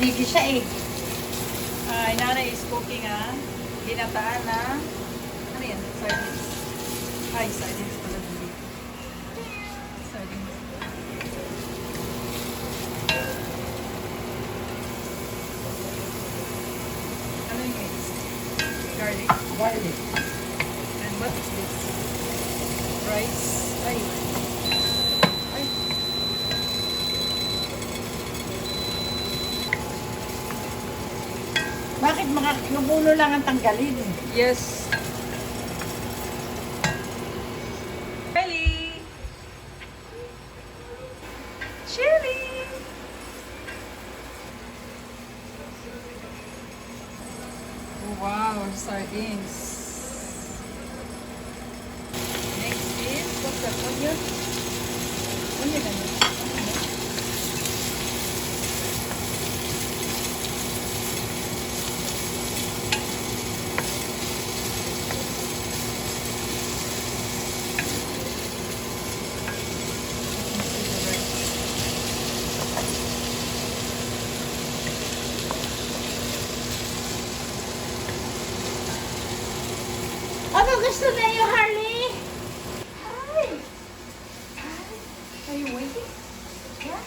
Ligi siya eh. Nanay is cooking ginataan na, ano yan? Sardines. Ay, sardines pala dito. Sardines. Ano yung mix? Garlic. Garlic. And what is this? Rice. Ay. Ay. Bakit makakinubulo lang ang tanggalin? Yes. Shelly! Shelly! Wow, sardines. Next is, what's that? Onion? Onion, ano? Ano gusto na yung Harley? Hi! Are you waiting? Yeah?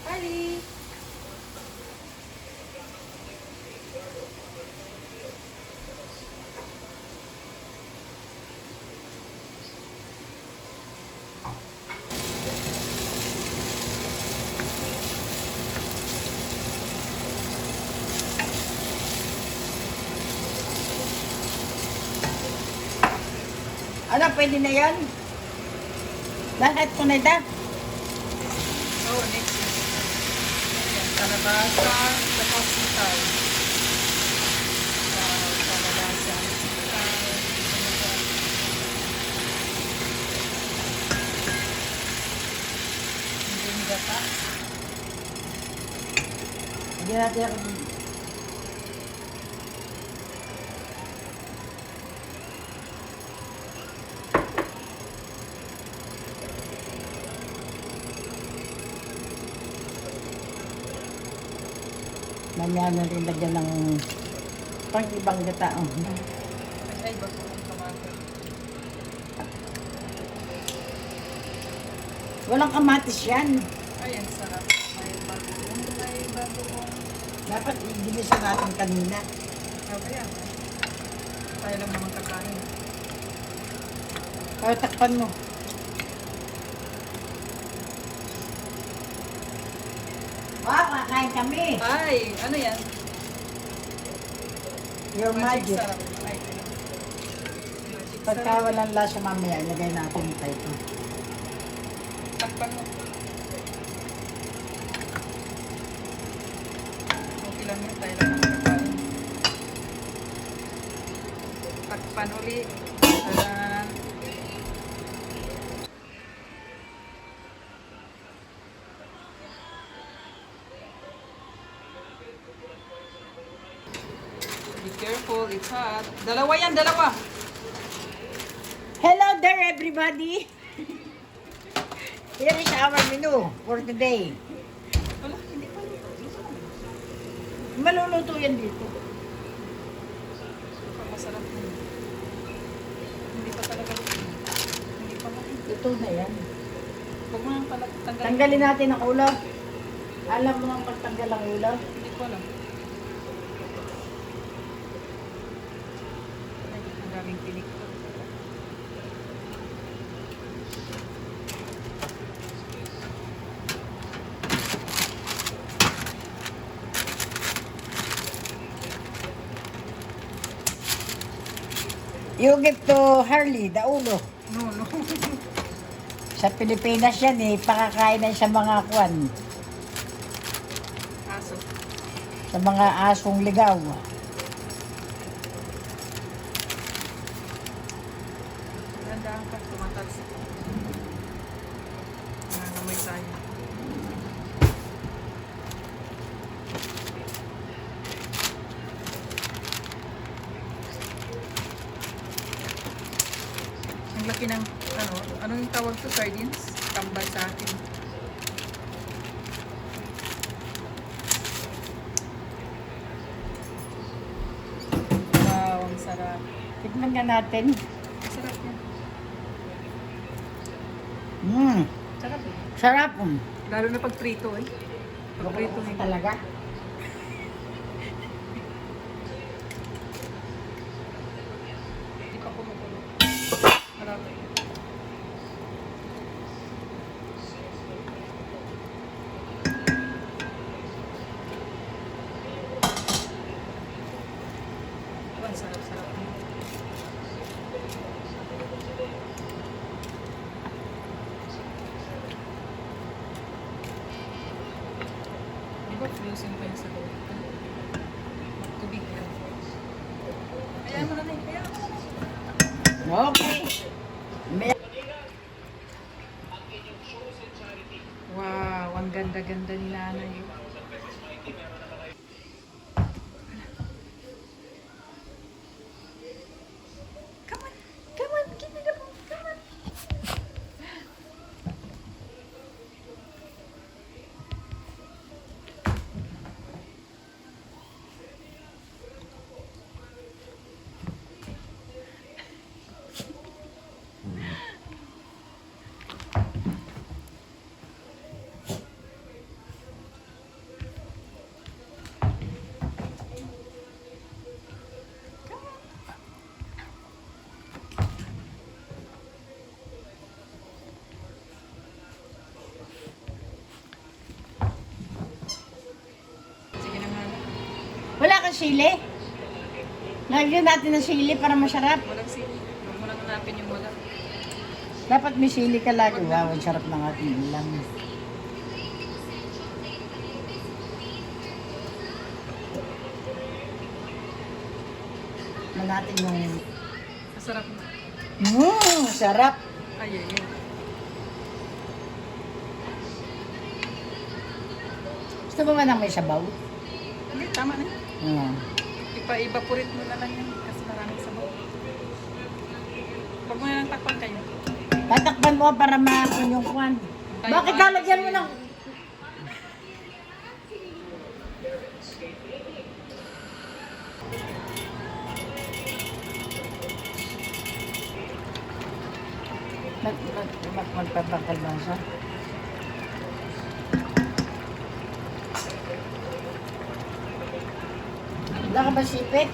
Harley! Ano, pwede na yan? Lahat ko na ito. Oh, next is kalabasa, saka sitaw. Wow, kalabasa, sitaw. Hindi gata. Hindi natin ako. Mamaya na rin lagyan ng pang-ibang gata. Ay, bago ang kamato. Walang kamatis yan. Ay, ang sarap. May bago. Dapat i-ginisa natin kanina. Okay, yan. Tayo lang naman kakain. Kaya takpan mo. Wow, kakain kami. Ay, ano yan? Your magic. sarap. Ay, magic Pagka sarap. walang lasa mamaya, ilagay natin ito. Takpan mo. Okay lang yun, tayo lang naman kakain. Takpan uli. Tadan. Be careful, it's hot. Dalawa yan, dalawa. Hello there, everybody. Here is our menu for today. Wala, hindi pa rin. Maluluto yan dito. Masarap yun. Hindi pa talaga. Hindi pa lang. Ito na yan. Huwag mo nang pala tanggalin. Tanggalin natin ang ulo. Alam mo nang pagtanggal ang ulo? Hindi ko alam. Ay, ang daming pinik ko. You give to Harley, the ulo. No. Sa Pilipinas yan eh, pakakain na sa mga kwan. Aso. Sa mga asong ligaw. Tandaan ka, tumatalsik. Nangangamoy tayo. Ang laki ng, anong tawag to, sardines? Tambal sa akin. Tikman nga natin. Sarap yan. Sarap eh. Sarap. Lalo na pag prito eh. Pag prito eh. Talaga. Hindi pa kumukulo. Sarap eh. Ang sarap-sarap. Di ba frozen pa yung sabaw? Tubig lang. Kaya mo na na. Kaya mo na na. Okay. May Wow, ang ganda-ganda ni nanay. Come on, come on, give me the phone, come on. Sige na nga. wala kang sili. Lagyan natin ng sili para masarap. Walang sili. Huwag mo nang hanapin yung wala. Dapat may sili ka lagi. Wow, ang sarap ng ating ulam. Tikman natin yung... Masarap na. Sarap. Ay, ay, ay. Gusto mo man ng may sabaw? Hindi, tama na yun. Ipa-evaporate mo na lang yan kasi maraming sabaw. Huwag mo na lang takpan kayo. Tatakpan mo para maakon yung kwan. Tayo Bakit ba? lalagyan mo ng... Magpapakal ba siya? Wala ka ba sipit?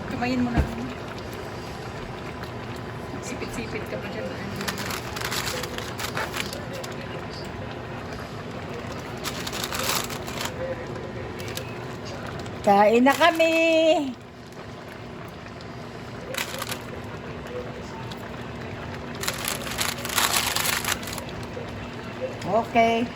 Kamayin mo na lang. Sipit-sipit ka pa dyan. Kain na kami! Okay.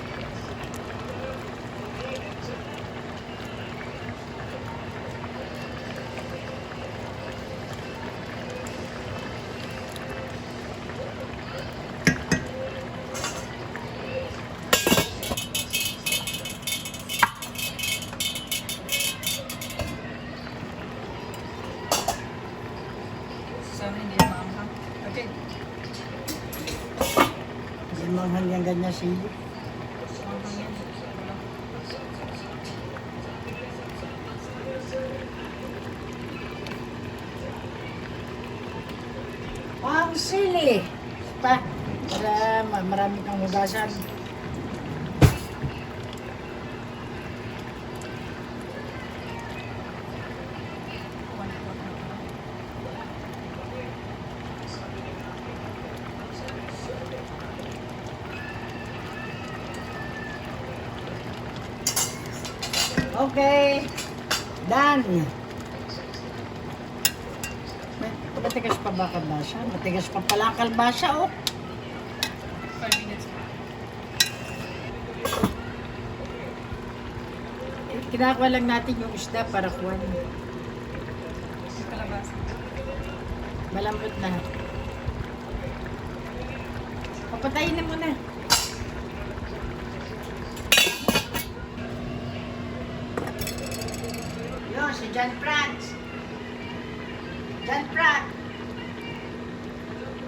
Sana hindi maanghang. Okay. Hindi manghang yung ganyan sili. Maanghang yan. Wala. Ang sili! Pa, para marami kang hugasan. Okay. Done. Matigas pa ba kalbasa? Matigas pa pala ang kalbasa, oh. 5 minutes pa. Kinakuha lang natin yung isda para kuhan. Yung kalabasa. Malambot na. Papatayin na muna. Yo, si John Franz. John Franz.